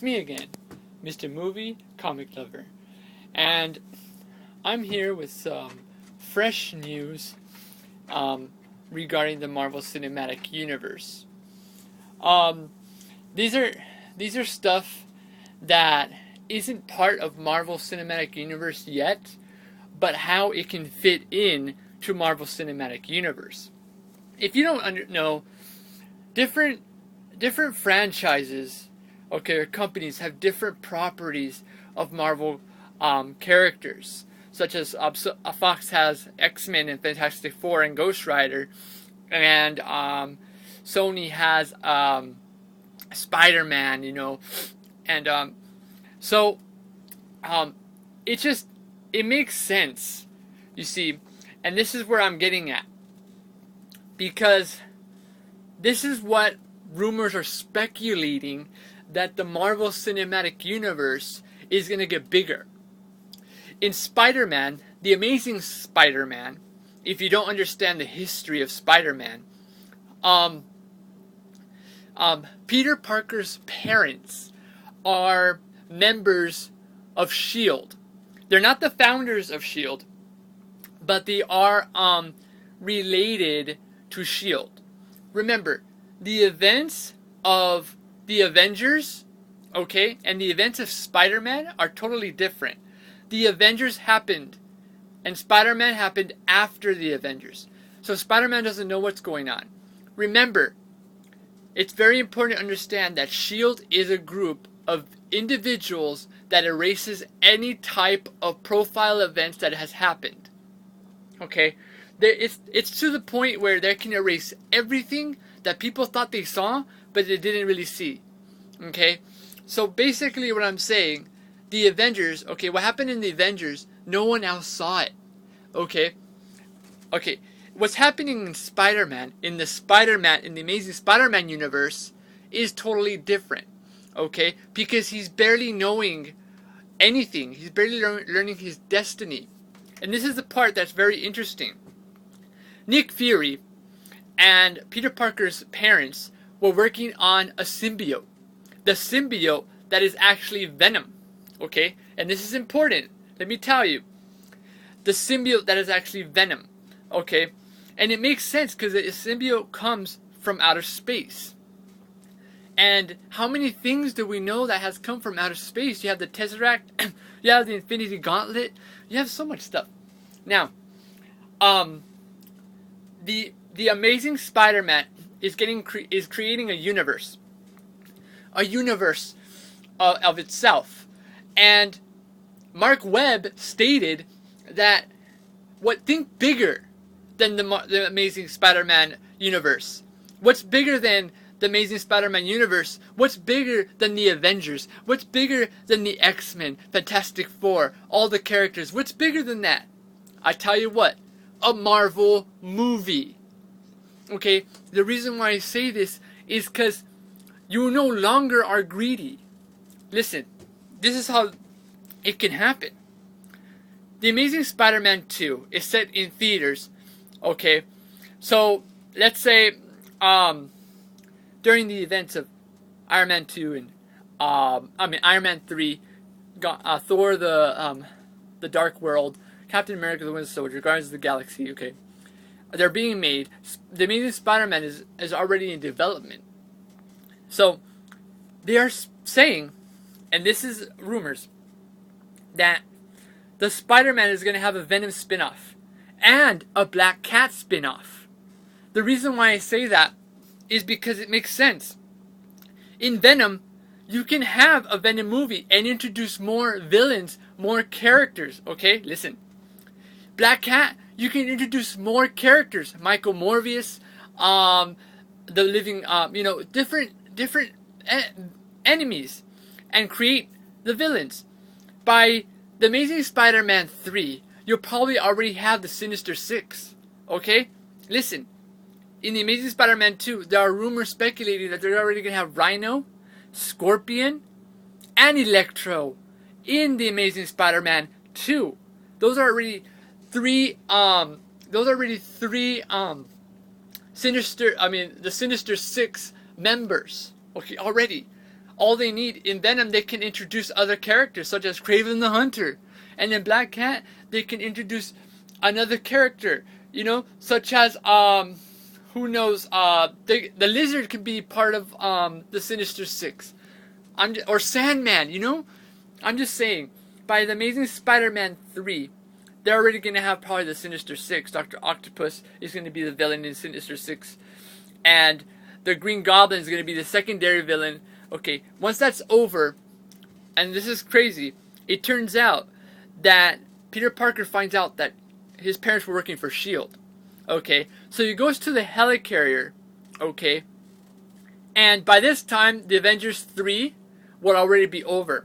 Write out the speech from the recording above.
me again, Mr. Movie Comic Lover, and I'm here with some fresh news regarding the Marvel Cinematic Universe. These are stuff that isn't part of Marvel Cinematic Universe yet, but how it can fit in to Marvel Cinematic Universe. If you don't know, different franchises, okay, or companies have different properties of Marvel characters, such as Fox has X-Men and Fantastic Four and Ghost Rider, and Sony has Spider-Man, and it makes sense, you see, and this is where I'm getting at, because this is what rumors are speculating, that the Marvel Cinematic Universe is going to get bigger. In Spider-Man, the Amazing Spider-Man, if you don't understand the history of Spider-Man, Peter Parker's parents are members of S.H.I.E.L.D. They're not the founders of S.H.I.E.L.D., but they are related to S.H.I.E.L.D. Remember, the events of the Avengers, okay, and the events of Spider-Man are totally different. The Avengers happened, and Spider-Man happened after the Avengers. So Spider-Man doesn't know what's going on. Remember, it's very important to understand that S.H.I.E.L.D. is a group of individuals that erases any type of profile events that has happened. Okay? It's to the point where they can erase everything that people thought they saw, but they didn't really see. Okay? So basically what I'm saying, the Avengers, okay, what happened in the Avengers, no one else saw it. Okay? Okay. What's happening in Spider-Man, in the Amazing Spider-Man universe, is totally different. Okay? Because he's barely knowing anything. He's barely learning his destiny. And this is the part that's very interesting. Nick Fury and Peter Parker's parents were working on a symbiote. The symbiote that is actually Venom. Okay? And this is important. Let me tell you. The symbiote that is actually Venom. Okay? And it makes sense because the symbiote comes from outer space. And how many things do we know that has come from outer space? You have the Tesseract, you have the Infinity Gauntlet, you have so much stuff. Now, the Amazing Spider-Man is creating a universe of itself. And Mark Webb stated that think bigger than the Amazing Spider-Man universe. What's bigger than the Amazing Spider-Man universe? What's bigger than the Avengers? What's bigger than the X-Men, Fantastic Four, all the characters? What's bigger than that? I tell you what, a Marvel movie. Okay, the reason why I say this is because you no longer are greedy. Listen, this is how it can happen. The Amazing Spider-Man 2 is set in theaters. Okay, so let's say during the events of Iron Man 2 and Iron Man 3, Thor the Dark World, Captain America the Winter Soldier, Guardians of the Galaxy, okay, they're being made. The Amazing Spider-Man is already in development. So they are saying, and this is rumors, that the Spider-Man is going to have a Venom spin-off and a Black Cat spin-off. The reason why I say that is because it makes sense. In Venom, you can have a Venom movie and introduce more villains, more characters, okay? Listen. Black Cat, you can introduce more characters. Michael Morbius, the living, different enemies, and create the villains. By The Amazing Spider-Man 3, you'll probably already have the Sinister Six. Okay? Listen. In The Amazing Spider-Man 2, there are rumors speculating that they're already going to have Rhino, Scorpion, and Electro in The Amazing Spider-Man 2. Those are already three the Sinister Six members. Okay, already. all they need. In Venom, they can introduce other characters, such as Kraven the Hunter. And in Black Cat, they can introduce another character, you know, such as, who knows, the Lizard could be part of, the Sinister Six. Or Sandman, you know? I'm just saying, by the Amazing Spider-Man 3, they're already going to have probably the Sinister Six. Dr. Octopus is going to be the villain in Sinister Six. And the Green Goblin is going to be the secondary villain. Okay, once that's over, and this is crazy, it turns out that Peter Parker finds out that his parents were working for S.H.I.E.L.D. Okay, so he goes to the helicarrier. Okay, and by this time, the Avengers 3 would already be over.